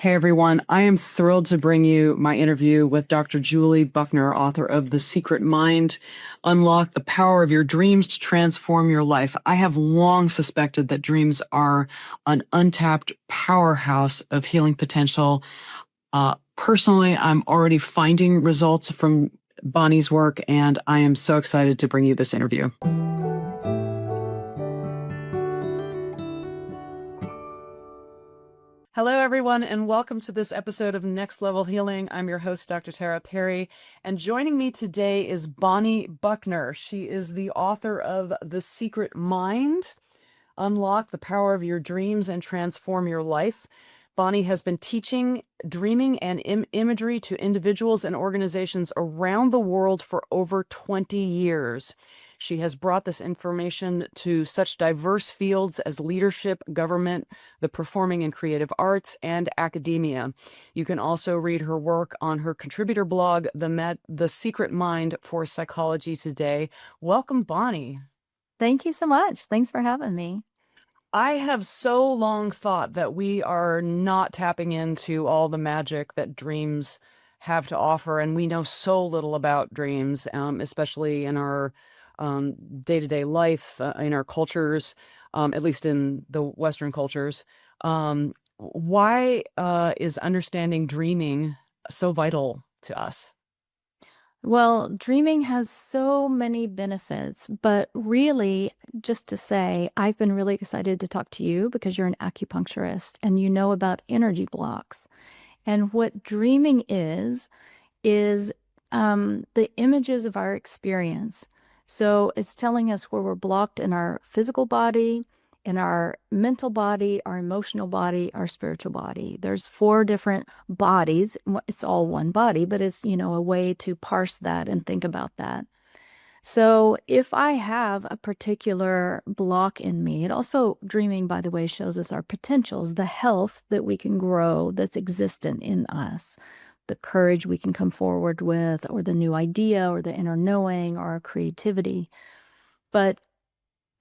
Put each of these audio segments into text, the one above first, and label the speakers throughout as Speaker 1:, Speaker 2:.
Speaker 1: Hey everyone, I am thrilled to bring you my interview with Dr. Julie Buckner, author of The Secret Mind, Unlock the Power of Your Dreams to Transform Your Life. I have long suspected that dreams are an untapped powerhouse of healing potential. Personally, I'm already finding results from Bonnie's work, and I am so excited to bring you this interview. Hello, everyone, and welcome to this episode of Next Level Healing. I'm your host, Dr. Tara Perry, and joining me today is Bonnie Buckner. She is the author of The Secret Mind, Unlock the Power of Your Dreams and Transform Your Life. Bonnie has been teaching dreaming and imagery to individuals and organizations around the world for over 20 years. She has brought this information to such diverse fields as leadership, government, the performing and creative arts, and academia. You can also read her work on her contributor blog, The Secret Mind for Psychology Today. Welcome, Bonnie.
Speaker 2: Thank you so much. Thanks for having me.
Speaker 1: I have so long thought that we are not tapping into all the magic that dreams have to offer, and we know so little about dreams, especially in our day-to-day life, in our cultures, at least in the Western cultures. Why is understanding dreaming so vital to us?
Speaker 2: Well, dreaming has so many benefits, but really, just to say, I've been really excited to talk to you because you're an acupuncturist and you know about energy blocks. And what dreaming is the images of our experience. So it's telling us where we're blocked in our physical body, in our mental body, our emotional body, our spiritual body. There's 4 different bodies. It's all one body, but it's, a way to parse that and think about that. So if I have a particular block in me, it also, dreaming, by the way, shows us our potentials, the health that we can grow that's existent in us, the courage we can come forward with, or the new idea, or the inner knowing, or our creativity. But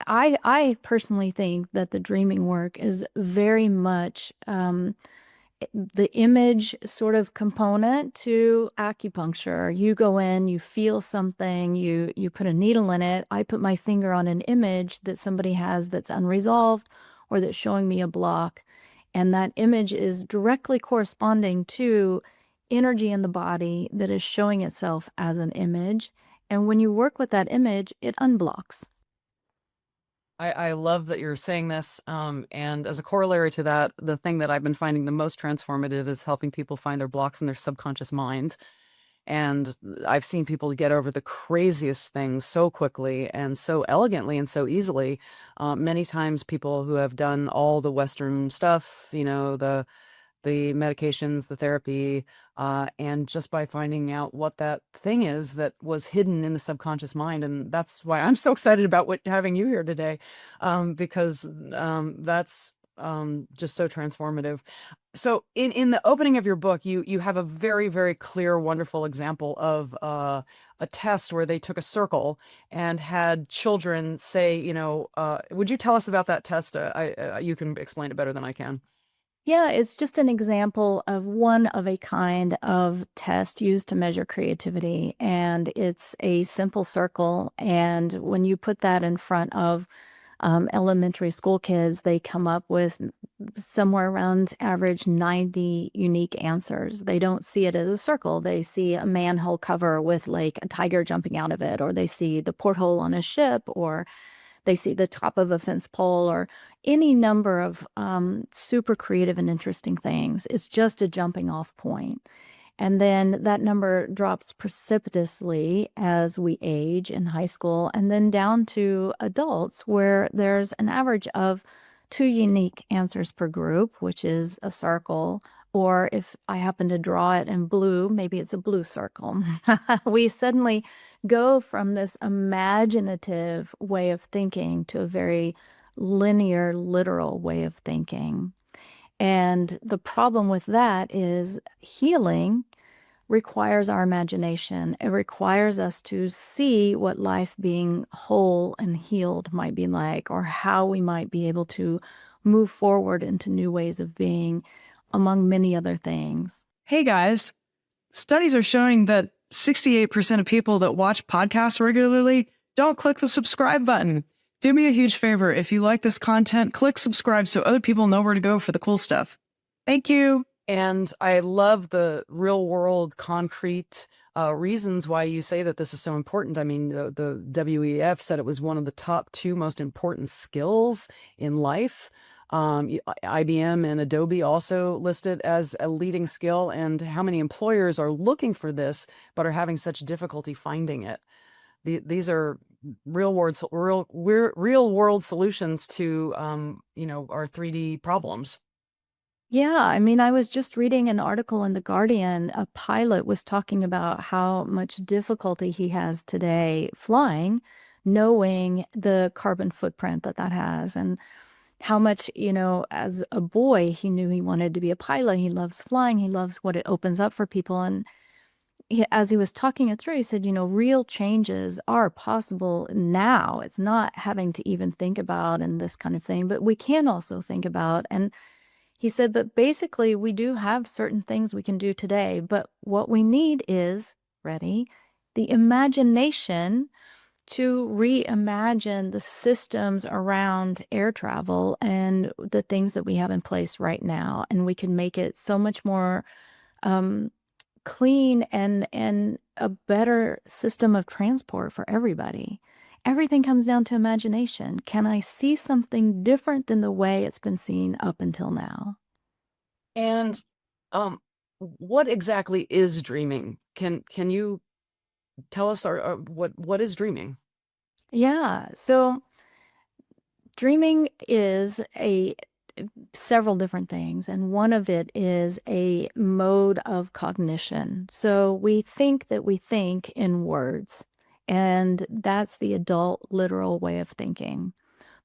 Speaker 2: I personally think that the dreaming work is very much the image sort of component to acupuncture. You go in, you feel something, you put a needle in it. I put my finger on an image that somebody has that's unresolved or that's showing me a block. And that image is directly corresponding to energy in the body that is showing itself as an image. And when you work with that image, it unblocks.
Speaker 1: I love that you're saying this. And as a corollary to that, the thing that I've been finding the most transformative is helping people find their blocks in their subconscious mind. And I've seen people get over the craziest things so quickly and so elegantly and so easily. Many times people who have done all the Western stuff, the medications, the therapy, and just by finding out what that thing is that was hidden in the subconscious mind. And that's why I'm so excited about having you here today, because that's just so transformative. So in the opening of your book, you have a very, very clear, wonderful example of a test where they took a circle and had children say, would you tell us about that test? You can explain it better than I can.
Speaker 2: Yeah, it's just an example of one of a kind of test used to measure creativity. And it's a simple circle. And when you put that in front of elementary school kids, they come up with somewhere around average 90 unique answers. They don't see it as a circle. They see a manhole cover with like a tiger jumping out of it, or they see the porthole on a ship, or they see the top of a fence pole, or any number of super creative and interesting things. It's just a jumping off point. And then that number drops precipitously as we age in high school, and then down to adults, where there's an average of 2 unique answers per group, which is a circle. Or if I happen to draw it in blue, maybe it's a blue circle. We suddenly go from this imaginative way of thinking to a very linear, literal way of thinking. And the problem with that is healing requires our imagination. It requires us to see what life being whole and healed might be like, or how we might be able to move forward into new ways of being, among many other things.
Speaker 3: Hey guys, studies are showing that 68% of people that watch podcasts regularly don't click the subscribe button. Do me a huge favor. If you like this content, click subscribe so other people know where to go for the cool stuff. Thank you.
Speaker 1: And I love the real world concrete reasons why you say that this is so important. I mean, the WEF said it was one of the top 2 most important skills in life. IBM and Adobe also listed as a leading skill, and how many employers are looking for this but are having such difficulty finding it. These are real world solutions to our 3D problems.
Speaker 2: Yeah, I mean, I was just reading an article in The Guardian. A pilot was talking about how much difficulty he has today flying, knowing the carbon footprint that that has, and how much, as a boy, he knew he wanted to be a pilot. He loves flying. He loves what it opens up for people. And as he was talking it through, he said, real changes are possible now. It's not having to even think about and this kind of thing, but we can also think about. And he said, but basically, we do have certain things we can do today, but what we need is, ready, the imagination to reimagine the systems around air travel and the things that we have in place right now. And we can make it so much more clean and a better system of transport for everybody. Everything comes down to imagination. Can I see something different than the way it's been seen up until now?
Speaker 1: And what exactly is dreaming? Can you tell us what is dreaming?
Speaker 2: Yeah, so dreaming is several different things, and one of it is a mode of cognition. So we think that we think in words, and that's the adult literal way of thinking.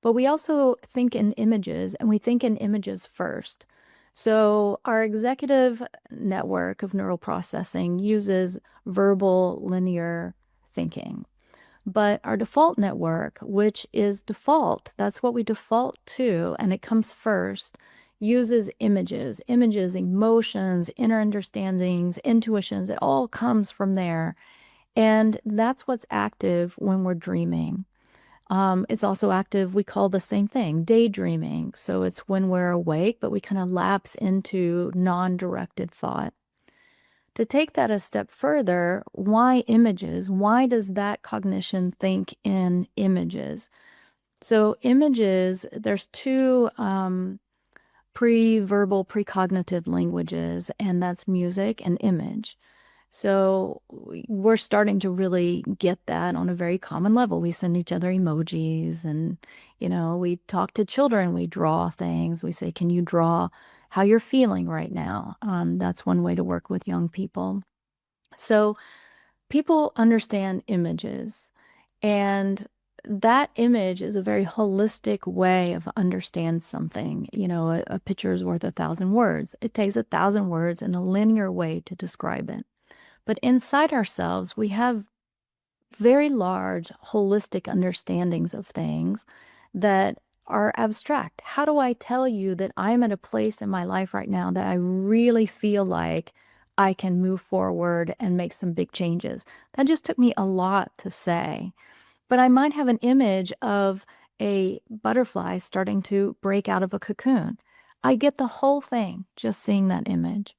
Speaker 2: But we also think in images, and we think in images first. So our executive network of neural processing uses verbal linear thinking. But our default network, which is default, that's what we default to, and it comes first, uses images, emotions, inner understandings, intuitions. It all comes from there. And that's what's active when we're dreaming. It's also active, we call the same thing, daydreaming. So it's when we're awake, but we kind of lapse into non-directed thought. To take that a step further, why images? Why does that cognition think in images? So images, there's 2 pre-verbal, precognitive languages, and that's music and image. So we're starting to really get that on a very common level. We send each other emojis and, we talk to children, we draw things. We say, can you draw how you're feeling right now? That's one way to work with young people. So people understand images, and that image is a very holistic way of understand something. A picture is worth 1,000 words. It takes 1,000 words in a linear way to describe it. But inside ourselves, we have very large holistic understandings of things that are abstract. How do I tell you that I'm at a place in my life right now that I really feel like I can move forward and make some big changes? That just took me a lot to say. But I might have an image of a butterfly starting to break out of a cocoon. I get the whole thing just seeing that image.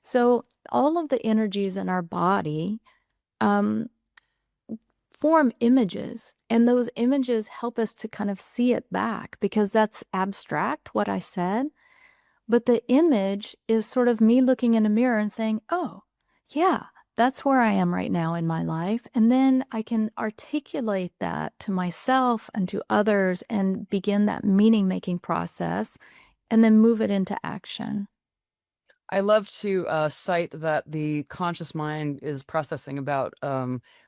Speaker 2: So all of the energies in our body form images, and those images help us to kind of see it back because that's abstract, what I said. But the image is sort of me looking in a mirror and saying, oh, yeah, that's where I am right now in my life. And then I can articulate that to myself and to others and begin that meaning-making process and then move it into action.
Speaker 1: I love to cite that the conscious mind is processing about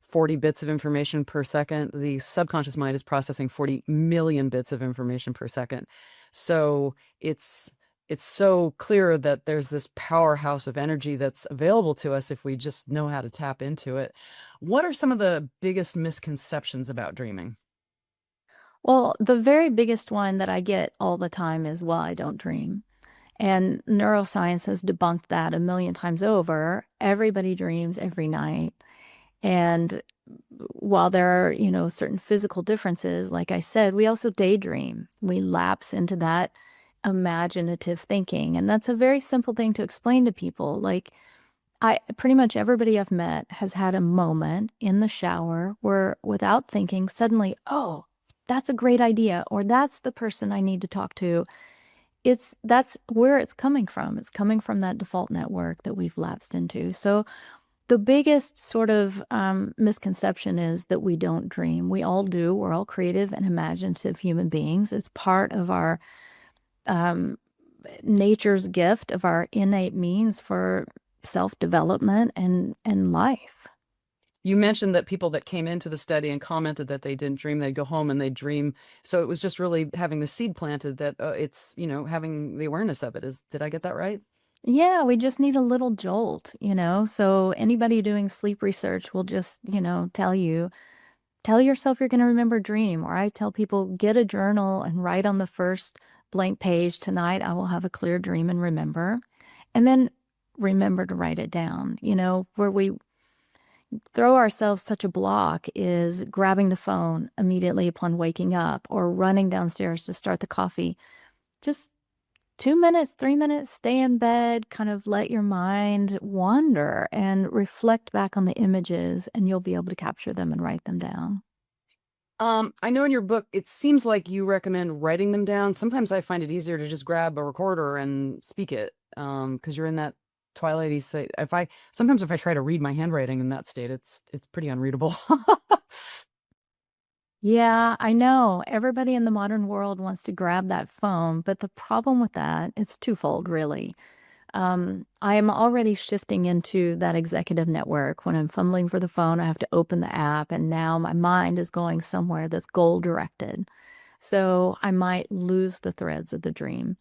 Speaker 1: 40 bits of information per second. The subconscious mind is processing 40 million bits of information per second. So it's so clear that there's this powerhouse of energy that's available to us if we just know how to tap into it. What are some of the biggest misconceptions about dreaming?
Speaker 2: Well, the very biggest one that I get all the time is, well, I don't dream. And neuroscience has debunked that a million times over. Everybody dreams every night. And while there are, certain physical differences, like I said, we also daydream. We lapse into that imaginative thinking. And that's a very simple thing to explain to people. Like, pretty much everybody I've met has had a moment in the shower where, without thinking, suddenly, oh, that's a great idea, or that's the person I need to talk to. That's where it's coming from. It's coming from that default network that we've lapsed into. So the biggest sort of misconception is that we don't dream. We all do. We're all creative and imaginative human beings. It's part of our nature's gift, of our innate means for self-development and life.
Speaker 1: You mentioned that people that came into the study and commented that they didn't dream, they'd go home and they'd dream. So it was just really having the seed planted that it's, having the awareness of it. Did I get that right?
Speaker 2: Yeah, we just need a little jolt, So anybody doing sleep research will just, tell yourself you're going to remember a dream. Or I tell people, get a journal and write on the first blank page, tonight I will have a clear dream and remember. And then remember to write it down. Where we throw ourselves such a block is grabbing the phone immediately upon waking up or running downstairs to start the coffee. Just 2 minutes, 3 minutes, stay in bed, kind of let your mind wander and reflect back on the images, and you'll be able to capture them and write them down.
Speaker 1: I know in your book, it seems like you recommend writing them down. Sometimes I find it easier to just grab a recorder and speak it, because you're in that twilighty state. Sometimes if I try to read my handwriting in that state, it's pretty unreadable.
Speaker 2: Yeah, I know. Everybody in the modern world wants to grab that phone, but the problem with that, it's twofold, really. I am already shifting into that executive network. When I'm fumbling for the phone, I have to open the app, and now my mind is going somewhere that's goal directed. So I might lose the threads of the dream.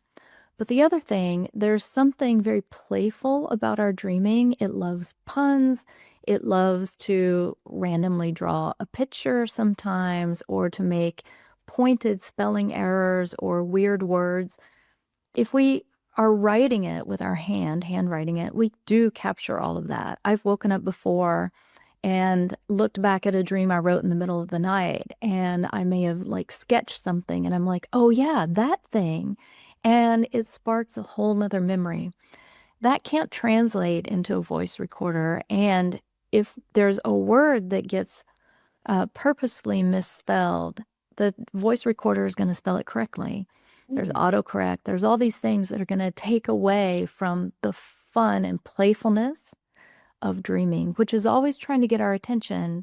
Speaker 2: But the other thing, there's something very playful about our dreaming. It loves puns. It loves to randomly draw a picture sometimes, or to make pointed spelling errors or weird words. If we are writing it with our handwriting it, we do capture all of that. I've woken up before and looked back at a dream I wrote in the middle of the night, and I may have like sketched something, and I'm like, oh yeah, that thing. And it sparks a whole nother memory. That can't translate into a voice recorder. And if there's a word that gets purposefully misspelled, the voice recorder is going to spell it correctly. There's autocorrect. There's all these things that are going to take away from the fun and playfulness of dreaming, which is always trying to get our attention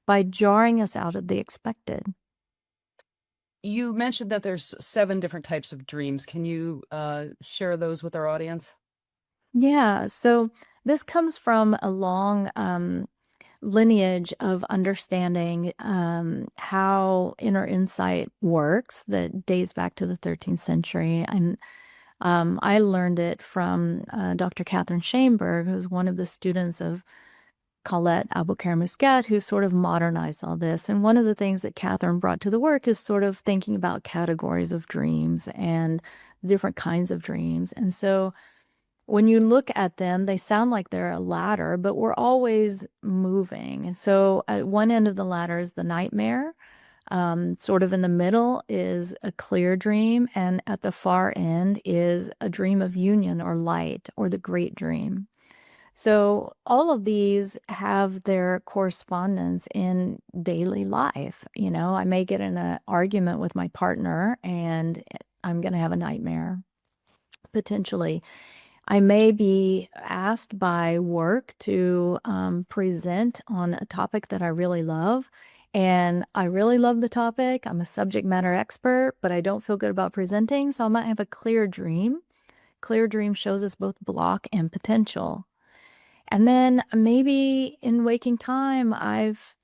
Speaker 2: by jarring us out of the expected.
Speaker 1: You mentioned that there's 7 different types of dreams. Can you share those with our audience?
Speaker 2: Yeah, so this comes from a long lineage of understanding how inner insight works that dates back to the 13th century. And I learned it from Dr. Catherine Schoenberg, who's one of the students of Colette Albuquerque-Muscat, who sort of modernized all this. And one of the things that Catherine brought to the work is sort of thinking about categories of dreams and different kinds of dreams. And so when you look at them, they sound like they're a ladder, but we're always moving. And so at one end of the ladder is the nightmare. Sort of in the middle is a clear dream. And at the far end is a dream of union or light, or the great dream. So all of these have their correspondence in daily life. I may get in an argument with my partner and I'm going to have a nightmare, potentially. I may be asked by work to present on a topic that I really love. And I really love the topic. I'm a subject matter expert, but I don't feel good about presenting. So I might have a clear dream. Clear dream shows us both block and potential. And then maybe in waking time, I've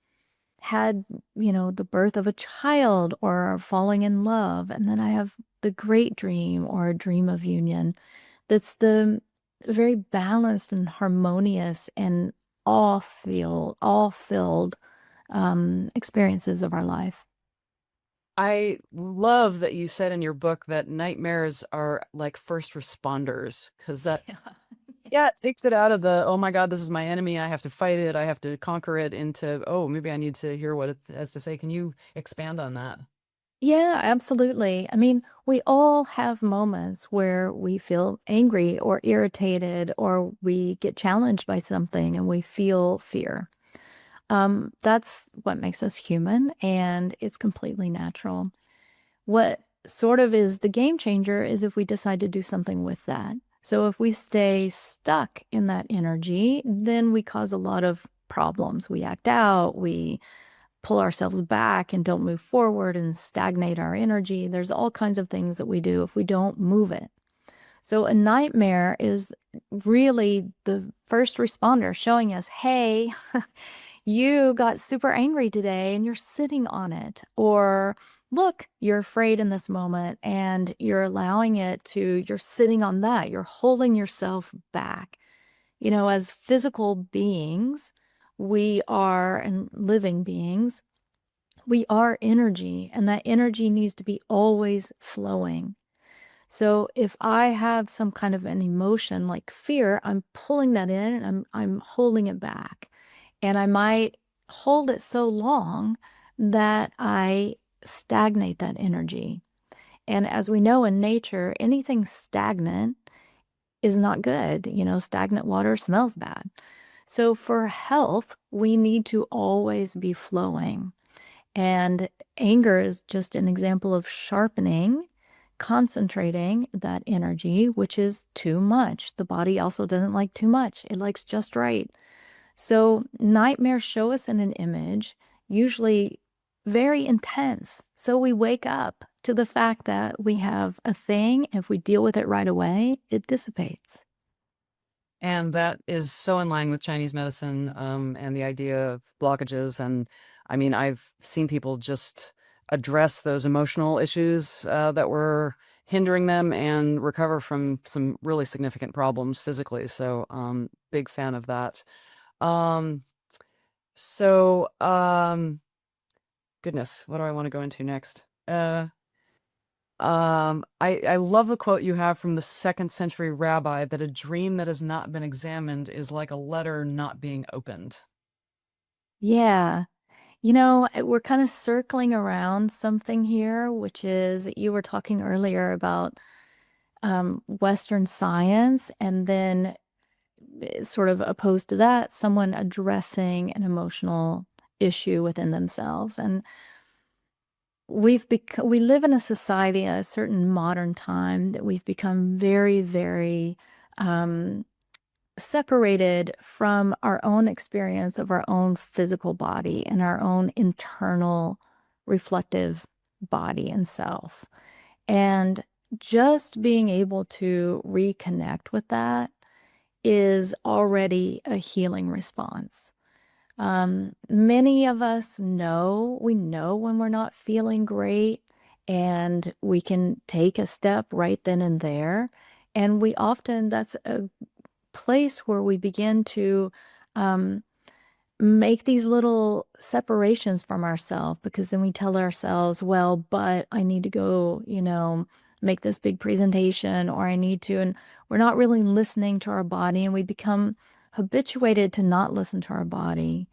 Speaker 2: had, the birth of a child or falling in love. And then I have the great dream or a dream of union. That's the very balanced and harmonious and all-filled experiences of our life.
Speaker 1: I love that you said in your book that nightmares are like first responders, because that,
Speaker 2: Yeah.
Speaker 1: yeah, it takes it out of the, oh my God, this is my enemy. I have to fight it. I have to conquer it, into, oh, maybe I need to hear what it has to say. Can you expand on that?
Speaker 2: Yeah, absolutely. I mean, we all have moments where we feel angry or irritated, or we get challenged by something and we feel fear. That's what makes us human, and it's completely natural. What sort of is the game changer is if we decide to do something with that. So if we stay stuck in that energy, then we cause a lot of problems. We act out, we pull ourselves back and don't move forward and stagnate our energy. There's all kinds of things that we do if we don't move it. So a nightmare is really the first responder showing us, hey, you got super angry today and you're sitting on it. Or look, you're afraid in this moment and you're allowing it to, you're sitting on that. You're holding yourself back. You know, as physical beings, we are, and living beings, we are energy, and that energy needs to be always flowing. So if I have some kind of an emotion like fear, I'm pulling that in and I'm holding it back. And I might hold it so long that I stagnate that energy. And as we know in nature, anything stagnant is not good. You know, stagnant water smells bad. So for health, we need to always be flowing. And anger is just an example of sharpening, concentrating that energy, which is too much. The body also doesn't like too much, it likes just right. So nightmares show us in an image, usually very intense. So we wake up to the fact that we have a thing. If we deal with it right away, it dissipates.
Speaker 1: And that is so in line with Chinese medicine, and the idea of blockages. And I mean, I've seen people just address those emotional issues that were hindering them and recover from some really significant problems physically. So, big fan of that. Um, so, goodness, what do I want to go into next? I love the quote you have from the second century rabbi, that a dream that has not been examined is like a letter not being opened.
Speaker 2: Yeah. You know, we're kind of circling around something here, which is you were talking earlier about Western science, and then sort of opposed to that, someone addressing an emotional issue within themselves. And we live in a society, a certain modern time, that we've become very, very separated from our own experience of our own physical body and our own internal reflective body and self. And just being able to reconnect with that is already a healing response. Many of us know, we know when we're not feeling great, and we can take a step right then and there. And we often, that's a place where we begin to um, make these little separations from ourselves, because then we tell ourselves, well, but I need to go, you know, make this big presentation, or I need to, and we're not really listening to our body, and we become habituated to not listen to our body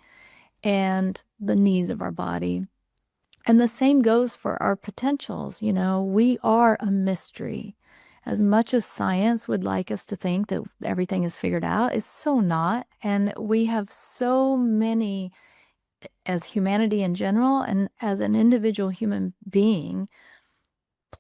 Speaker 2: and the needs of our body. And the same goes for our potentials. You know, we are a mystery. As much as science would like us to think that everything is figured out, it's so not. And we have so many, as humanity in general and as an individual human being,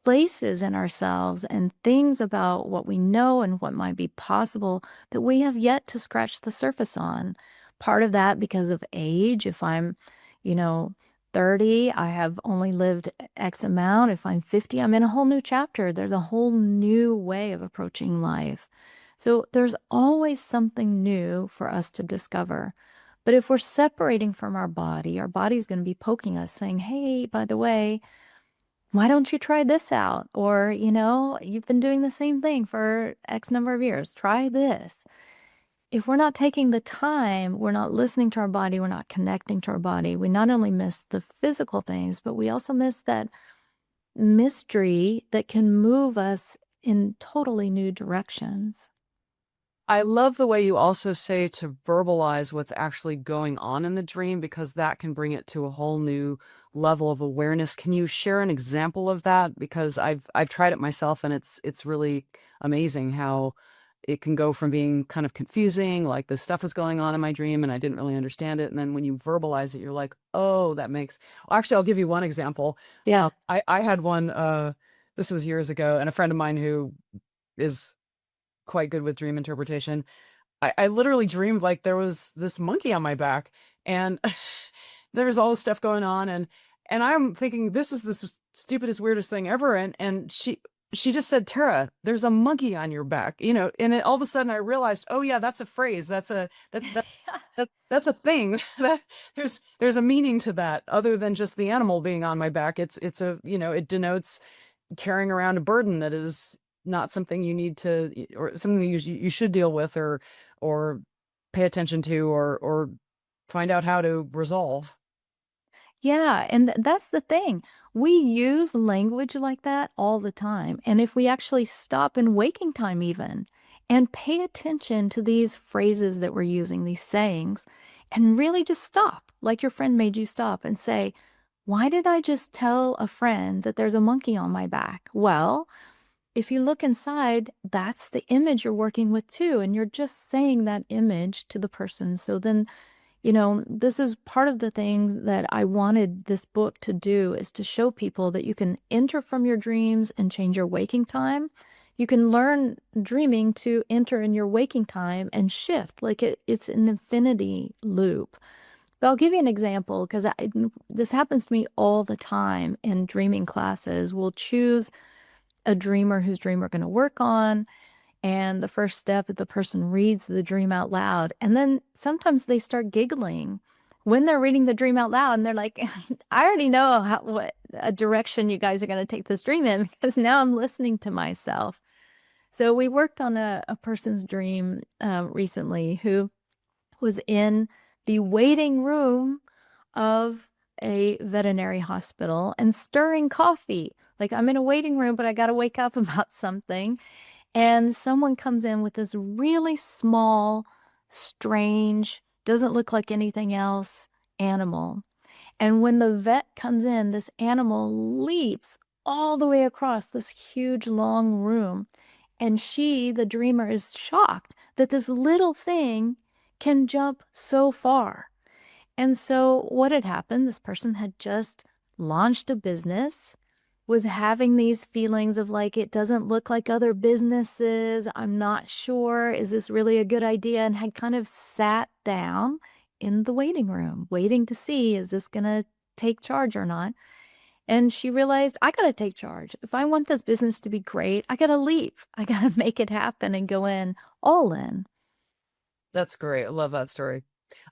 Speaker 2: places in ourselves and things about what we know and what might be possible that we have yet to scratch the surface on. Part of that because of age. If I'm, you know, 30, I have only lived X amount. If I'm 50, I'm in a whole new chapter. There's a whole new way of approaching life. So there's always something new for us to discover. But if we're separating from our body's going to be poking us saying, hey, by the way, why don't you try this out? Or, you know, you've been doing the same thing for X number of years. Try this. If we're not taking the time, we're not listening to our body, we're not connecting to our body, we not only miss the physical things, but we also miss that mystery that can move us in totally new directions.
Speaker 1: I love the way you also say to verbalize what's actually going on in the dream, because that can bring it to a whole new level of awareness. Can you share an example of that? Because I've tried it myself, and it's really amazing how it can go from being kind of confusing, like this stuff was going on in my dream and I didn't really understand it. And then when you verbalize it, you're like, oh, that makes, well, actually, I'll give you one example.
Speaker 2: Yeah.
Speaker 1: I had one, this was years ago, and a friend of mine who is quite good with dream interpretation. I literally dreamed like there was this monkey on my back, and there was all this stuff going on, and I'm thinking this is the stupidest, weirdest thing ever, and she just said, "Tara, there's a monkey on your back," and all of a sudden I realized, oh yeah, that's a phrase, that's that's a thing that there's a meaning to that other than just the animal being on my back. It's a, it denotes carrying around a burden that is not something you need to, or something you should deal with, or pay attention to, or find out how to resolve.
Speaker 2: Yeah, and that's the thing. We use language like that all the time. And if we actually stop in waking time even and pay attention to these phrases that we're using, these sayings, and really just stop, like your friend made you stop and say, why did I just tell a friend that there's a monkey on my back? Well, if you look inside, that's the image you're working with too. And you're just saying that image to the person. So then, this is part of the things that I wanted this book to do, is to show people that you can enter from your dreams and change your waking time. You can learn dreaming to enter in your waking time and shift, like it's an infinity loop. But I'll give you an example, because this happens to me all the time in dreaming classes. We'll choose a dreamer whose dream we're going to work on. And the first step is the person reads the dream out loud. And then sometimes they start giggling when they're reading the dream out loud. And they're like, I already know what a direction you guys are going to take this dream in, because now I'm listening to myself. So we worked on a person's dream recently who was in the waiting room of a veterinary hospital and stirring coffee. Like, I'm in a waiting room, but I got to wake up about something. And someone comes in with this really small, strange, doesn't look like anything else animal. And when the vet comes in, this animal leaps all the way across this huge, long room. And she, the dreamer, is shocked that this little thing can jump so far. And so what had happened, this person had just launched a business, was having these feelings of like, it doesn't look like other businesses. I'm not sure. Is this really a good idea? And had kind of sat down in the waiting room, waiting to see, is this going to take charge or not? And she realized, I got to take charge. If I want this business to be great, I got to leave. I got to make it happen and go in all in.
Speaker 1: That's great. I love that story.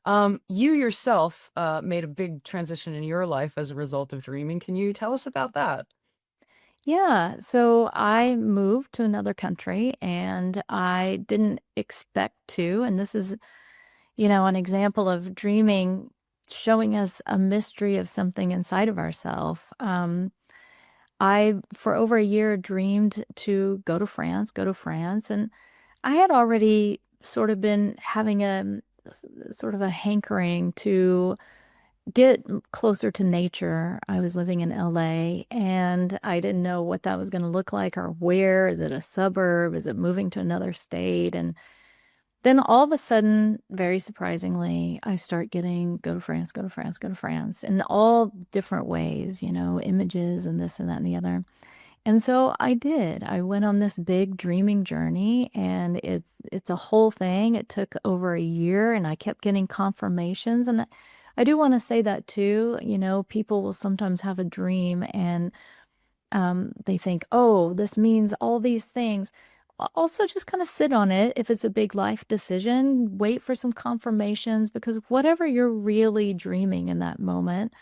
Speaker 1: You yourself made a big transition in your life as a result of dreaming. Can you tell us about that?
Speaker 2: Yeah, so I moved to another country and I didn't expect to. And this is, an example of dreaming showing us a mystery of something inside of ourselves. I, for over a year, dreamed to go to France, and I had already sort of been having sort of a hankering to get closer to nature. I was living in LA and I didn't know what that was going to look like, or where. Is it a suburb? Is it moving to another state? And then all of a sudden, very surprisingly, I start getting go to France, go to France, go to France in all different ways, images and this and that and the other. And so I did. I went on this big dreaming journey, and it's a whole thing. It took over a year and I kept getting confirmations. And I do want to say that too. People will sometimes have a dream and they think, oh, this means all these things. Also, just kind of sit on it. If it's a big life decision, wait for some confirmations, because whatever you're really dreaming in that moment,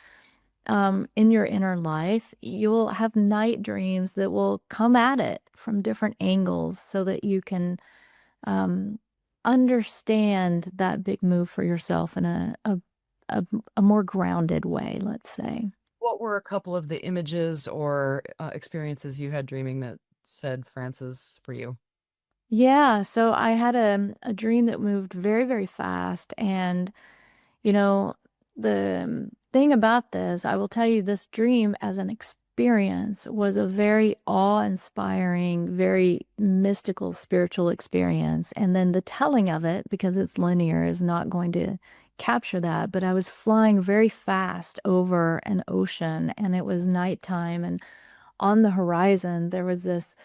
Speaker 2: in your inner life, you'll have night dreams that will come at it from different angles so that you can um, understand that big move for yourself in a more grounded way, let's say.
Speaker 1: What were a couple of the images or experiences you had dreaming that said Francis for you?
Speaker 2: Yeah, so I had a dream that moved very, very fast. And, you know, the thing about this, I will tell you, this dream as an experience was a very awe-inspiring, very mystical, spiritual experience. And then the telling of it, because it's linear, is not going to capture that. But I was flying very fast over an ocean, and it was nighttime. And on the horizon, there was this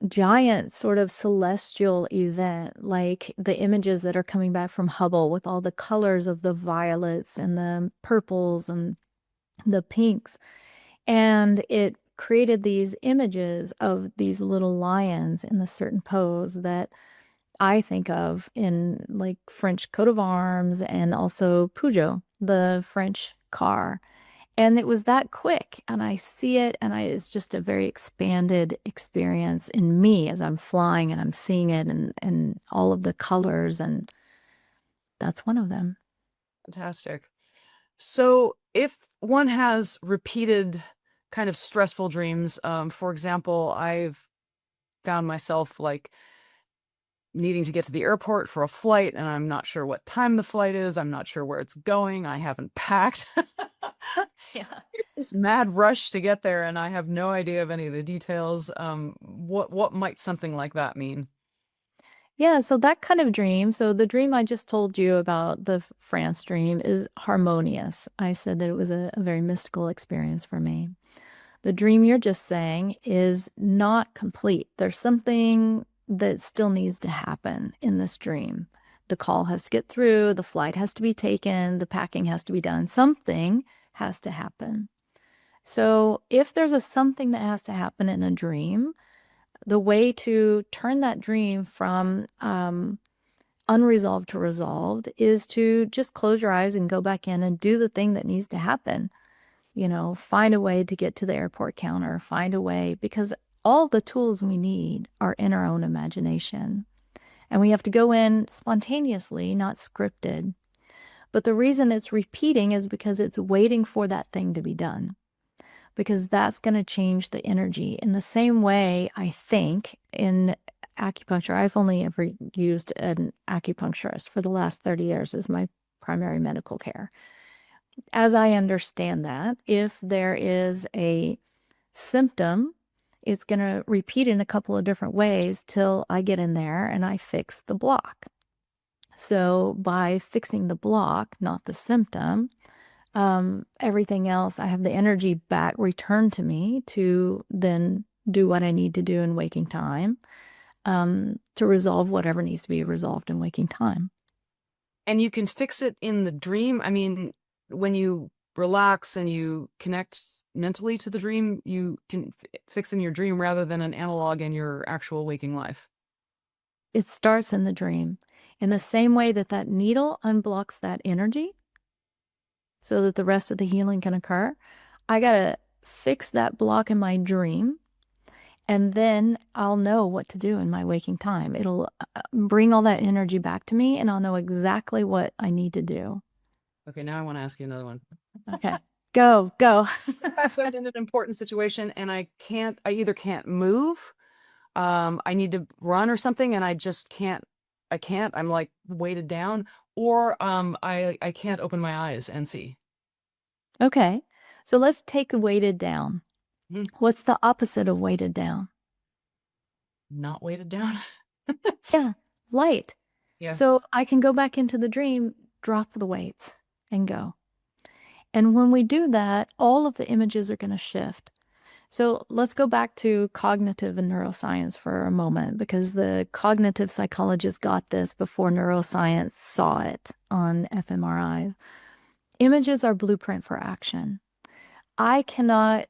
Speaker 2: giant sort of celestial event, like the images that are coming back from Hubble with all the colors of the violets and the purples and the pinks. And it created these images of these little lions in a certain pose that I think of in like French coat of arms and also Peugeot, the French car. And it was that quick, and I see it, and it's just a very expanded experience in me as I'm flying and I'm seeing it, and all of the colors, and that's one of them.
Speaker 1: Fantastic. So, if one has repeated kind of stressful dreams, for example, I've found myself like needing to get to the airport for a flight, and I'm not sure what time the flight is. I'm not sure where it's going. I haven't packed.
Speaker 2: Yeah.
Speaker 1: There's this mad rush to get there, and I have no idea of any of the details. What might something like that mean?
Speaker 2: Yeah, so that kind of dream, so the dream I just told you about, the France dream, is harmonious. I said that it was a very mystical experience for me. The dream you're just saying is not complete. There's something that still needs to happen in this dream. The call has to get through, the flight has to be taken, the packing has to be done. Something has to happen. So if there's a something that has to happen in a dream, the way to turn that dream from unresolved to resolved is to just close your eyes and go back in and do the thing that needs to happen. Find a way to get to the airport counter, find a way, because all the tools we need are in our own imagination. And we have to go in spontaneously, not scripted. But the reason it's repeating is because it's waiting for that thing to be done, because that's going to change the energy. In the same way, I think, in acupuncture, I've only ever used an acupuncturist for the last 30 years as my primary medical care. As I understand that, if there is a symptom, it's going to repeat in a couple of different ways till I get in there and I fix the block. So by fixing the block, not the symptom, everything else, I have the energy back returned to me to then do what I need to do in waking time, to resolve whatever needs to be resolved in waking time.
Speaker 1: And you can fix it in the dream. I mean, when you relax and you connect mentally to the dream, you can fix in your dream rather than an analog in your actual waking life.
Speaker 2: It starts in the dream. In the same way that that needle unblocks that energy so that the rest of the healing can occur, I got to fix that block in my dream, and then I'll know what to do in my waking time. It'll bring all that energy back to me, and I'll know exactly what I need to do.
Speaker 1: Okay, now I want to ask you another one.
Speaker 2: Okay, go.
Speaker 1: I've been in an important situation and I either can't move, I need to run or something, and I just can't, I'm like weighted down, or I can't open my eyes and see.
Speaker 2: Okay, so let's take weighted down.
Speaker 1: Mhm.
Speaker 2: What's the opposite of weighted down?
Speaker 1: Not weighted down.
Speaker 2: Yeah, light.
Speaker 1: Yeah.
Speaker 2: So I can go back into the dream, drop the weights, and go. And when we do that, all of the images are going to shift. So let's go back to cognitive and neuroscience for a moment, because the cognitive psychologists got this before neuroscience saw it on fMRI. Images are blueprint for action. I cannot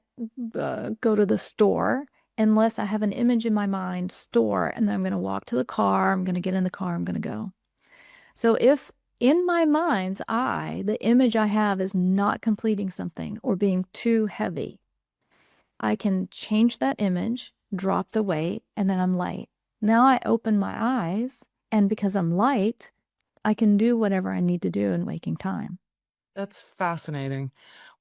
Speaker 2: go to the store unless I have an image in my mind, store, and then I'm going to walk to the car, I'm going to get in the car, I'm going to go. So if in my mind's eye, the image I have is not completing something or being too heavy, I can change that image, drop the weight, and then I'm light. Now I open my eyes, and because I'm light, I can do whatever I need to do in waking time.
Speaker 1: That's fascinating.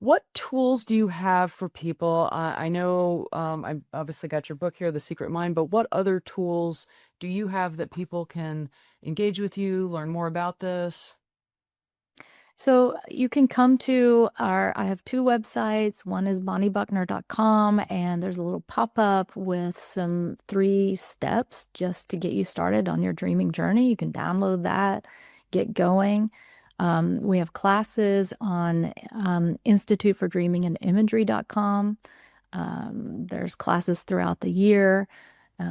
Speaker 1: What tools do you have for people? I know I've obviously got your book here, The Secret Mind, but what other tools do you have that people can engage with you, learn more about this?
Speaker 2: So you can come to I have two websites. One is bonniebuckner.com, and there's a little pop-up with some 3 steps just to get you started on your dreaming journey. You can download that, get going. We have classes on Institute for Dreaming and Imagery.com. There's classes throughout the year.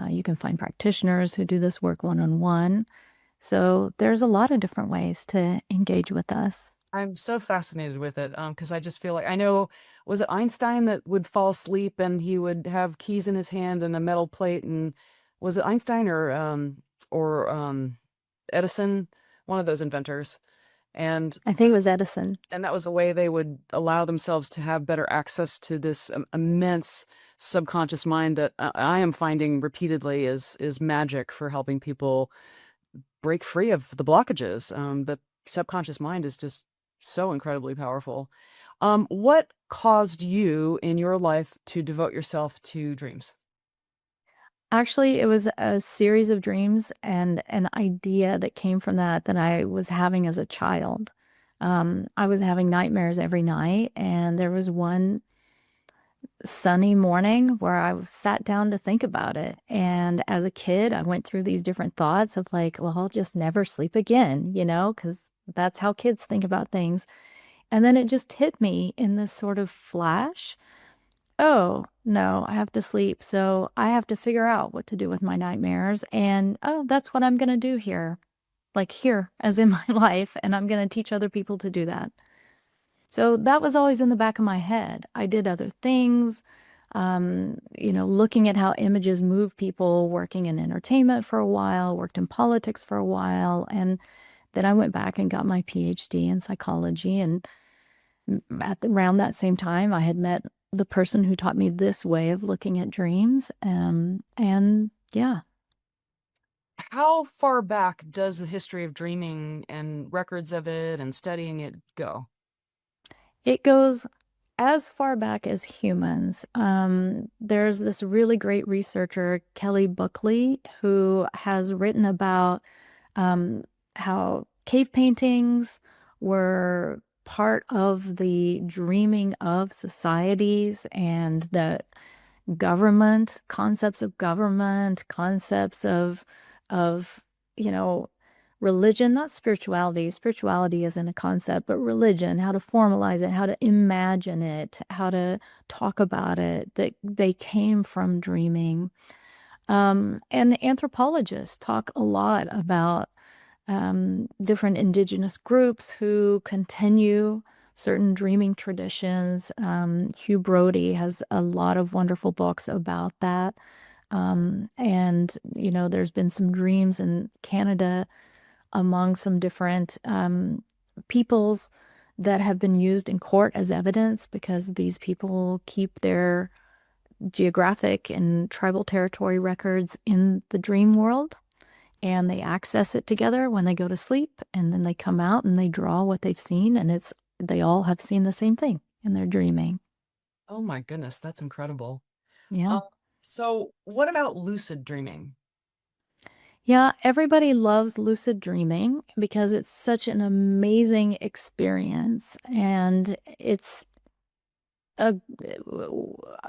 Speaker 2: You can find practitioners who do this work one-on-one. So there's a lot of different ways to engage with us.
Speaker 1: I'm so fascinated with it because I just feel like I know, was it Einstein that would fall asleep and he would have keys in his hand and a metal plate? And was it Einstein or Edison, one of those inventors? And
Speaker 2: I think it was Edison.
Speaker 1: that was a way they would allow themselves to have better access to this immense subconscious mind that I am finding repeatedly is magic for helping people break free of the blockages. The subconscious mind is just so incredibly powerful. What caused you in your life to devote yourself to dreams?
Speaker 2: Actually, it was a series of dreams and an idea that came from that I was having as a child. I was having nightmares every night, and there was one sunny morning where I sat down to think about it. And as a kid, I went through these different thoughts of like, well, I'll just never sleep again, because that's how kids think about things. And then it just hit me in this sort of flash. Oh, no, I have to sleep. So I have to figure out what to do with my nightmares. And oh, that's what I'm going to do here, like here, as in my life. And I'm going to teach other people to do that. So that was always in the back of my head. I did other things, looking at how images move people, working in entertainment for a while, worked in politics for a while. And then I went back and got my PhD in psychology. And around that same time, I had met the person who taught me this way of looking at dreams. And yeah.
Speaker 1: How far back does the history of dreaming and records of it and studying it go?
Speaker 2: It goes as far back as humans. There's this really great researcher, Kelly Buckley, who has written about how cave paintings were part of the dreaming of societies, and that government, concepts of, religion, not spirituality. Spirituality isn't a concept, but religion, how to formalize it, how to imagine it, how to talk about it, that they came from dreaming. And anthropologists talk a lot about different indigenous groups who continue certain dreaming traditions. Hugh Brody has a lot of wonderful books about that. And, there's been some dreams in Canada among some different peoples that have been used in court as evidence because these people keep their geographic and tribal territory records in the dream world, and they access it together when they go to sleep, and then they come out and they draw what they've seen, and they all have seen the same thing in their dreaming.
Speaker 1: Oh my goodness, that's incredible.
Speaker 2: Yeah.
Speaker 1: Um, so what about lucid dreaming?
Speaker 2: Yeah, everybody loves lucid dreaming because it's such an amazing experience. And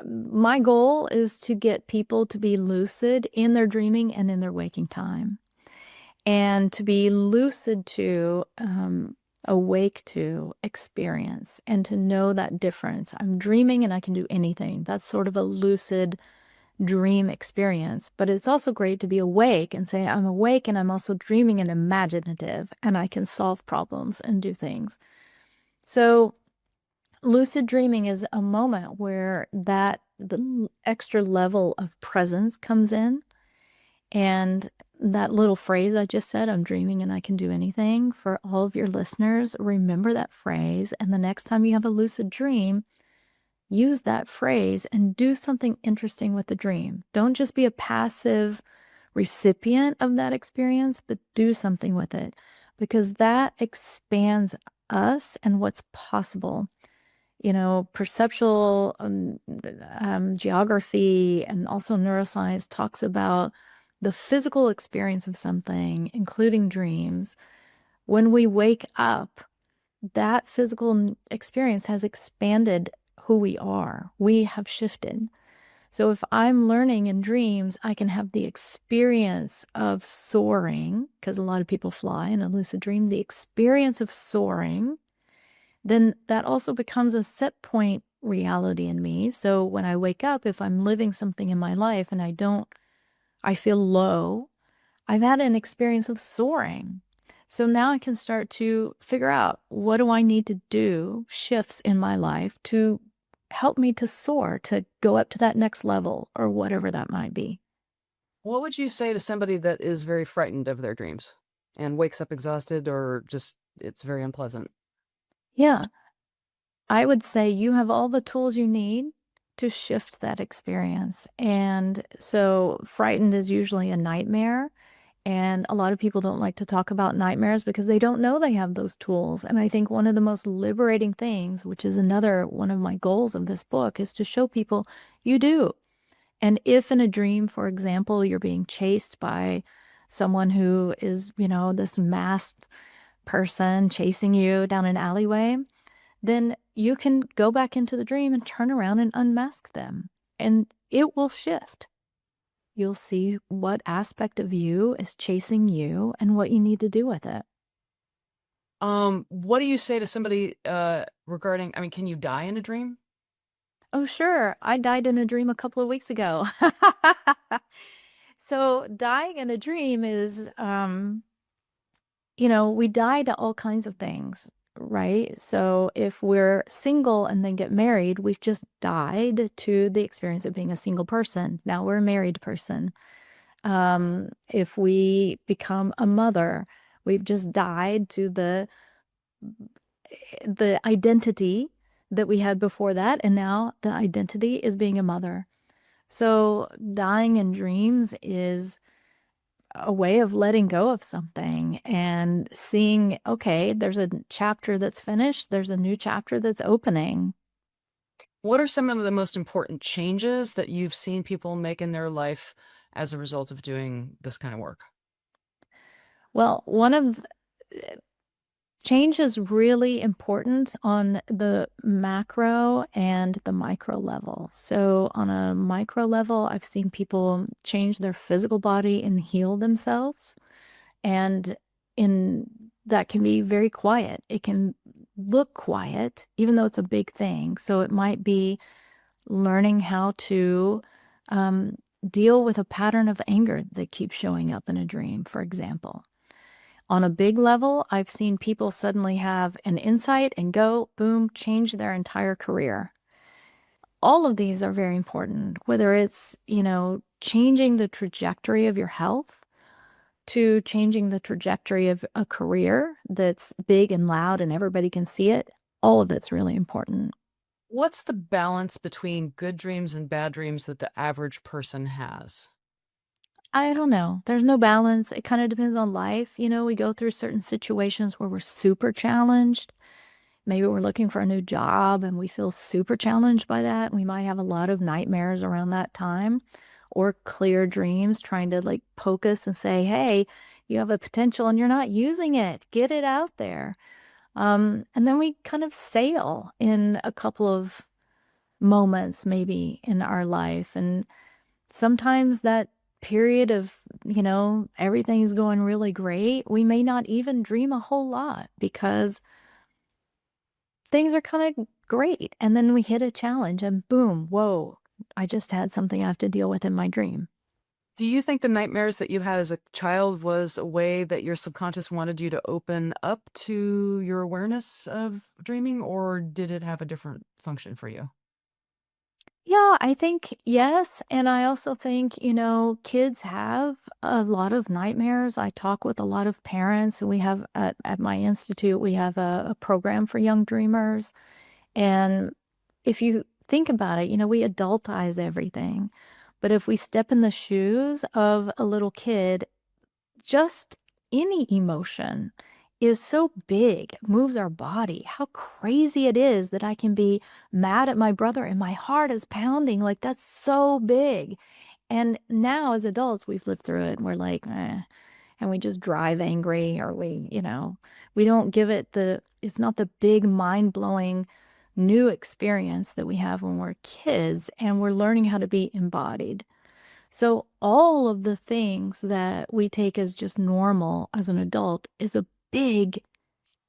Speaker 2: my goal is to get people to be lucid in their dreaming and in their waking time. And to be lucid to, awake to experience, and to know that difference. I'm dreaming and I can do anything. That's sort of a lucid dream experience, but it's also great to be awake and say, I'm awake and I'm also dreaming and imaginative, and I can solve problems and do things. So lucid dreaming is a moment where the extra level of presence comes in, and that little phrase I just said, I'm dreaming and I can do anything, for all of your listeners, remember that phrase, and the next time you have a lucid dream, use that phrase and do something interesting with the dream. Don't just be a passive recipient of that experience, but do something with it, because that expands us and what's possible. Perceptual geography and also neuroscience talks about the physical experience of something, including dreams. When we wake up, that physical experience has expanded who we are. We have shifted. So if I'm learning in dreams, I can have the experience of soaring, because a lot of people fly in a lucid dream, the experience of soaring. Then that also becomes a set point reality in me. So when I wake up, if I'm living something in my life and I feel low, I've had an experience of soaring. So now I can start to figure out, what do I need to do, shifts in my life to help me to soar, to go up to that next level or whatever that might be.
Speaker 1: What would you say to somebody that is very frightened of their dreams and wakes up exhausted or just it's very unpleasant?
Speaker 2: Yeah, I would say you have all the tools you need to shift that experience. And so frightened is usually a nightmare. And a lot of people don't like to talk about nightmares because they don't know they have those tools. And I think one of the most liberating things, which is another one of my goals of this book, is to show people you do. And if in a dream, for example, you're being chased by someone who is, this masked person chasing you down an alleyway, then you can go back into the dream and turn around and unmask them, and it will shift. You'll see what aspect of you is chasing you and what you need to do with it.
Speaker 1: What do you say to somebody regarding, I mean, can you die in a dream?
Speaker 2: Oh, sure. I died in a dream a couple of weeks ago. So dying in a dream is, we die to all kinds of things, right? So if we're single and then get married, we've just died to the experience of being a single person. Now we're a married person. If we become a mother, we've just died to the identity that we had before that, and now the identity is being a mother. So dying in dreams is a way of letting go of something and seeing, okay, there's a chapter that's finished, there's a new chapter that's opening.
Speaker 1: What are some of the most important changes that you've seen people make in their life as a result of doing this kind of work?
Speaker 2: Well, one of change is really important on the macro and the micro level. So on a micro level, I've seen people change their physical body and heal themselves. And in that can be very quiet. It can look quiet, even though it's a big thing. So it might be learning how to deal with a pattern of anger that keeps showing up in a dream, for example. On a big level, I've seen people suddenly have an insight and go, boom, change their entire career. All of these are very important, whether it's, changing the trajectory of your health to changing the trajectory of a career that's big and loud and everybody can see it. All of it's really important.
Speaker 1: What's the balance between good dreams and bad dreams that the average person has?
Speaker 2: I don't know. There's no balance. It kind of depends on life. We go through certain situations where we're super challenged. Maybe we're looking for a new job and we feel super challenged by that. We might have a lot of nightmares around that time, or clear dreams trying to like poke us and say, hey, you have a potential and you're not using it. Get it out there. And then we kind of sail in a couple of moments maybe in our life. And sometimes that period of, everything's going really great, we may not even dream a whole lot because things are kind of great. And then we hit a challenge and boom, whoa, I just had something I have to deal with in my dream.
Speaker 1: Do you think the nightmares that you had as a child was a way that your subconscious wanted you to open up to your awareness of dreaming, or did it have a different function for you?
Speaker 2: Yeah, I think yes. And I also think, kids have a lot of nightmares. I talk with a lot of parents. We have at my institute, we have a program for young dreamers. And if you think about it, we adultize everything. But if we step in the shoes of a little kid, just any emotion is so big, moves our body. How crazy it is that I can be mad at my brother and my heart is pounding. Like, that's so big. And now as adults, we've lived through it and we're like, and we just drive angry, or we don't give it it's not the big mind-blowing new experience that we have when we're kids and we're learning how to be embodied. So all of the things that we take as just normal as an adult is a big,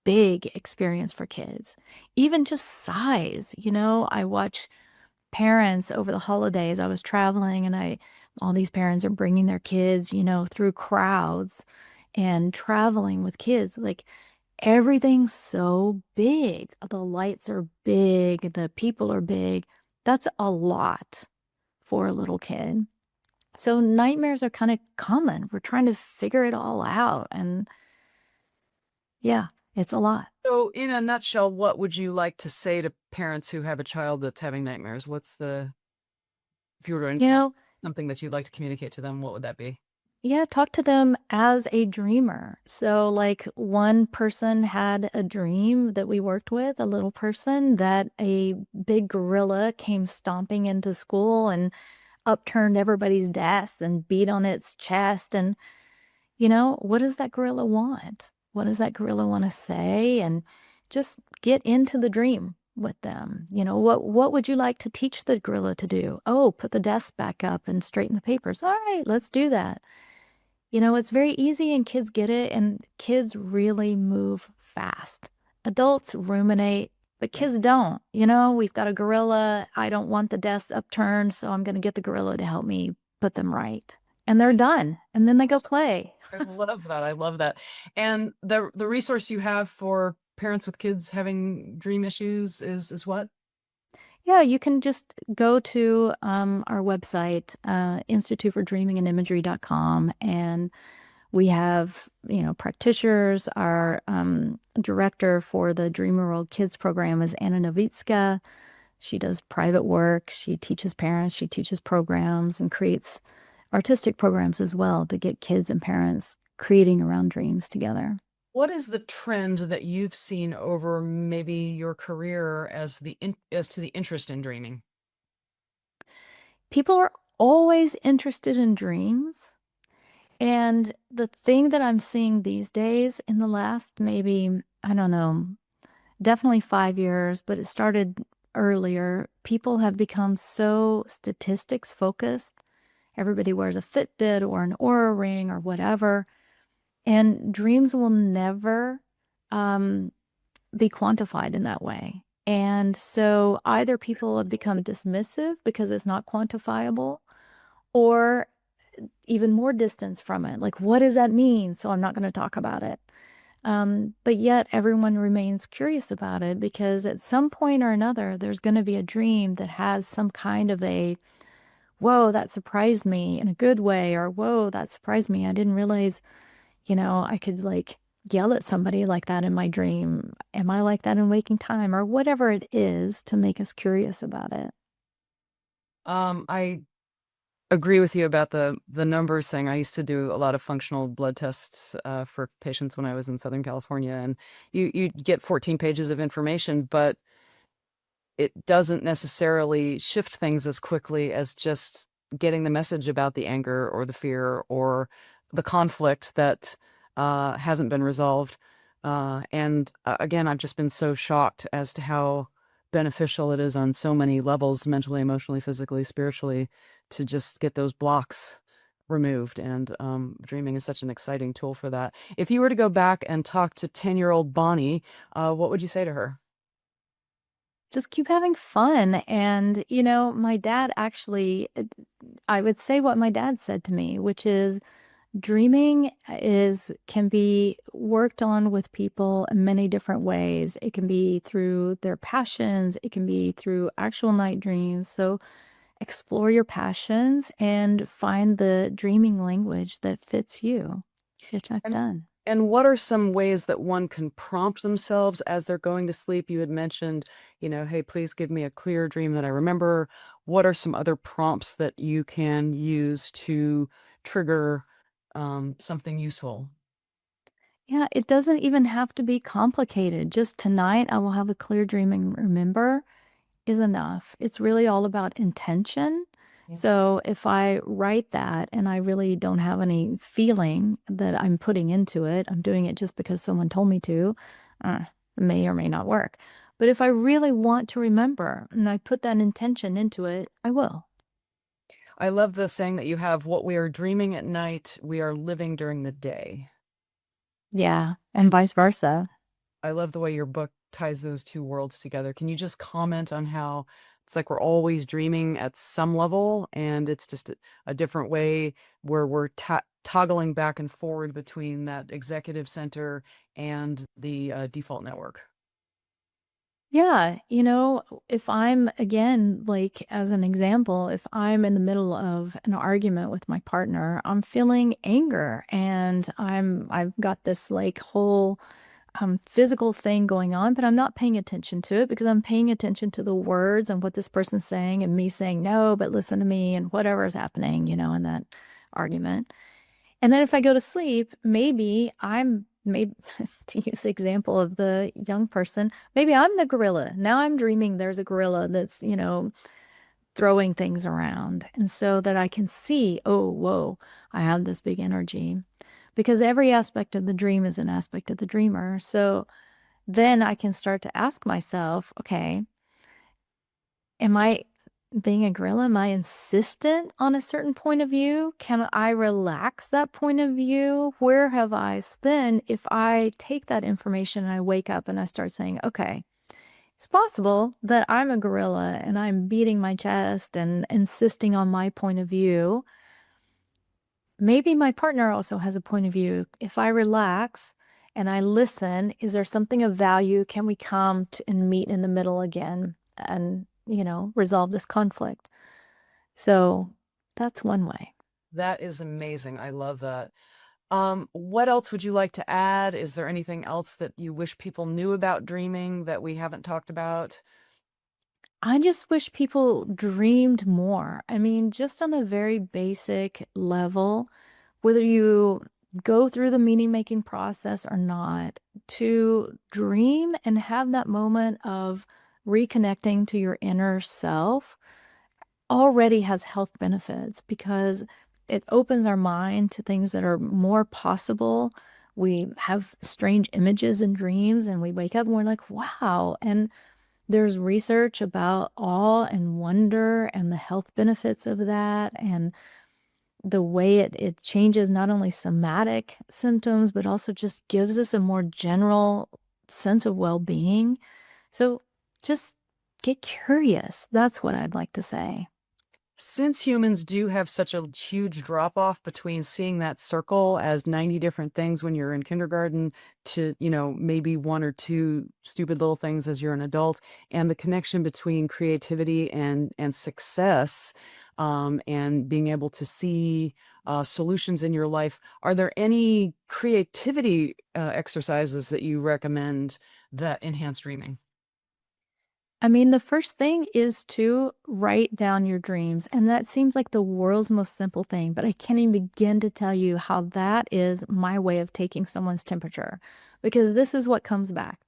Speaker 2: big experience for kids. Even just size, I watch parents over the holidays. I was traveling and all these parents are bringing their kids, through crowds and traveling with kids. Like, everything's so big. The lights are big, the people are big. That's a lot for a little kid. So nightmares are kind of common. We're trying to figure it all out. And yeah, it's a lot.
Speaker 1: So, in a nutshell, what would you like to say to parents who have a child that's having nightmares? If you were to
Speaker 2: You
Speaker 1: encounter
Speaker 2: know,
Speaker 1: something that you'd like to communicate to them, what would that be?
Speaker 2: yeah, talk to them as a dreamer. So, like, one person had a dream that we worked with, a little person, that a big gorilla came stomping into school and upturned everybody's desks and beat on its chest. And, what does that gorilla want? What does that gorilla want to say? And just get into the dream with them. What would you like to teach the gorilla to do? Oh, put the desk back up and straighten the papers. All right, let's do that. It's very easy and kids get it, and kids really move fast. Adults ruminate, but kids don't. We've got a gorilla. I don't want the desk upturned, so I'm going to get the gorilla to help me put them right. And they're done. And then they go play.
Speaker 1: I love that. I love that. And the resource you have for parents with kids having dream issues is what?
Speaker 2: Yeah, you can just go to our website, Institute for Dreaming and Imagery.com, and we have, practitioners. Our director for the Dream World Kids program is Anna Novitska. She does private work. She teaches parents. She teaches programs and creates artistic programs as well to get kids and parents creating around dreams together.
Speaker 1: What is the trend that you've seen over maybe your career as to the interest in dreaming?
Speaker 2: People are always interested in dreams. And the thing that I'm seeing these days in the last maybe, I don't know, definitely 5 years, but it started earlier, people have become so statistics focused. Everybody wears a Fitbit or an Aura ring or whatever. And dreams will never be quantified in that way. And so either people have become dismissive because it's not quantifiable, or even more distance from it. Like, what does that mean? So I'm not going to talk about it. But yet everyone remains curious about it, because at some point or another, there's going to be a dream that has some kind of a, whoa, that surprised me in a good way, or whoa, that surprised me. I didn't realize, I could like yell at somebody like that in my dream. Am I like that in waking time, or whatever it is to make us curious about it?
Speaker 1: I agree with you about the numbers thing. I used to do a lot of functional blood tests for patients when I was in Southern California, and you get 14 pages of information, but it doesn't necessarily shift things as quickly as just getting the message about the anger or the fear or the conflict that hasn't been resolved. And again, I've just been so shocked as to how beneficial it is on so many levels, mentally, emotionally, physically, spiritually, to just get those blocks removed. And dreaming is such an exciting tool for that. If you were to go back and talk to 10-year-old Bonnie, what would you say to her?
Speaker 2: Just keep having fun. And, my dad actually, I would say what my dad said to me, which is dreaming can be worked on with people in many different ways. It can be through their passions. It can be through actual night dreams. So explore your passions and find the dreaming language that fits you, which I've done.
Speaker 1: And what are some ways that one can prompt themselves as they're going to sleep? You had mentioned, hey, please give me a clear dream that I remember. What are some other prompts that you can use to trigger something useful?
Speaker 2: Yeah, it doesn't even have to be complicated. Just tonight, I will have a clear dream and remember is enough. It's really all about intention.
Speaker 1: Yeah.
Speaker 2: So if I write that and I really don't have any feeling that I'm putting into it, I'm doing it just because someone told me to, it may or may not work. But if I really want to remember and I put that intention into it, I will.
Speaker 1: I love the saying that you have, what we are dreaming at night, we are living during the day.
Speaker 2: Yeah, and vice versa.
Speaker 1: I love the way your book ties those two worlds together. Can you just comment on how it's like we're always dreaming at some level, and it's just a different way where we're toggling back and forward between that executive center and the default network?
Speaker 2: Yeah, if I'm, again, like as an example, if I'm in the middle of an argument with my partner, I'm feeling anger and I've got this like whole physical thing going on, but I'm not paying attention to it because I'm paying attention to the words and what this person's saying and me saying, no, but listen to me and whatever is happening, in that argument. And then if I go to sleep, maybe to use the example of the young person, maybe I'm the gorilla. Now I'm dreaming there's a gorilla that's, throwing things around. And so that I can see, oh, whoa, I have this big energy. Because every aspect of the dream is an aspect of the dreamer. So then I can start to ask myself, okay, am I being a gorilla? Am I insistent on a certain point of view? Can I relax that point of view? Where have I? So then if I take that information and I wake up and I start saying, okay, it's possible that I'm a gorilla and I'm beating my chest and insisting on my point of view. Maybe my partner also has a point of view. If I relax and I listen, is there something of value? Can we come and meet in the middle again and, resolve this conflict? So that's one way.
Speaker 1: That is amazing. I love that. What else would you like to add? Is there anything else that you wish people knew about dreaming that we haven't talked about?
Speaker 2: I just wish people dreamed more. I mean, just on a very basic level, whether you go through the meaning making process or not, to dream and have that moment of reconnecting to your inner self already has health benefits because it opens our mind to things that are more possible. We have strange images and dreams, and we wake up and we're like, wow. And there's research about awe and wonder and the health benefits of that and the way it changes not only somatic symptoms, but also just gives us a more general sense of well-being. So just get curious. That's what I'd like to say.
Speaker 1: Since humans do have such a huge drop off between seeing that circle as 90 different things when you're in kindergarten to, maybe one or two stupid little things as you're an adult, and the connection between creativity and success, and being able to see solutions in your life, are there any creativity exercises that you recommend that enhance dreaming?
Speaker 2: I mean, the first thing is to write down your dreams. And that seems like the world's most simple thing, but I can't even begin to tell you how that is my way of taking someone's temperature because this is what comes back.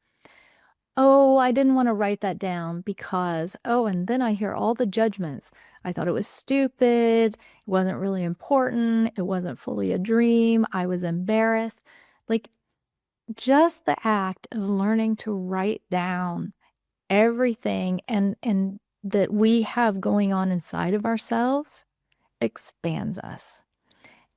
Speaker 2: Oh, I didn't want to write that down because, and then I hear all the judgments. I thought it was stupid. It wasn't really important. It wasn't fully a dream. I was embarrassed. Like just the act of learning to write down everything and that we have going on inside of ourselves expands us.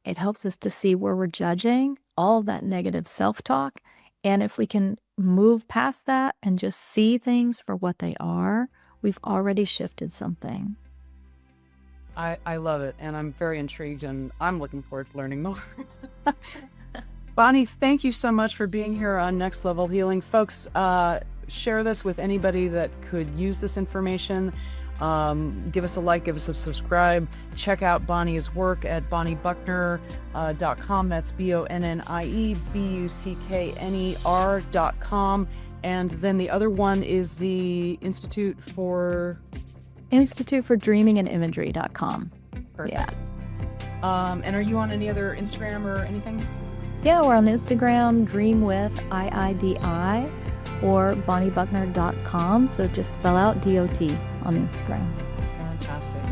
Speaker 2: It helps us to see where we're judging all that negative self-talk. And if we can move past that and just see things for what they are, we've already shifted something.
Speaker 1: I love it, and I'm very intrigued, and I'm looking forward to learning more. Bonnie, thank you so much for being here on Next Level Healing. Folks, share this with anybody that could use this information. Give us a like, give us a subscribe. Check out Bonnie's work at bonniebuckner.com. That's BonnieBuckner.com. And then the other one is the Institute for
Speaker 2: Dreaming and Imagery.com.
Speaker 1: Perfect.
Speaker 2: Yeah.
Speaker 1: And are you on any other Instagram or anything?
Speaker 2: Yeah, we're on Instagram, dreamwithiidi, or bonniebuckner.com. So just spell out DOT on Instagram.
Speaker 1: Fantastic.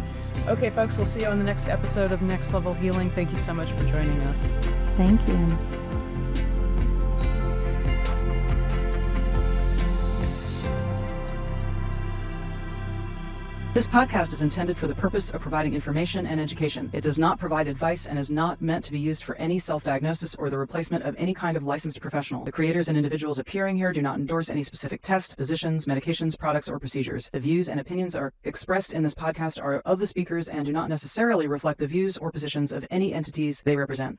Speaker 1: Okay, folks, we'll see you on the next episode of Next Level Healing. Thank you so much for joining us.
Speaker 2: Thank you.
Speaker 1: This podcast is intended for the purpose of providing information and education. It does not provide advice and is not meant to be used for any self-diagnosis or the replacement of any kind of licensed professional. The creators and individuals appearing here do not endorse any specific tests, positions, medications, products, or procedures. The views and opinions are expressed in this podcast are of the speakers and do not necessarily reflect the views or positions of any entities they represent.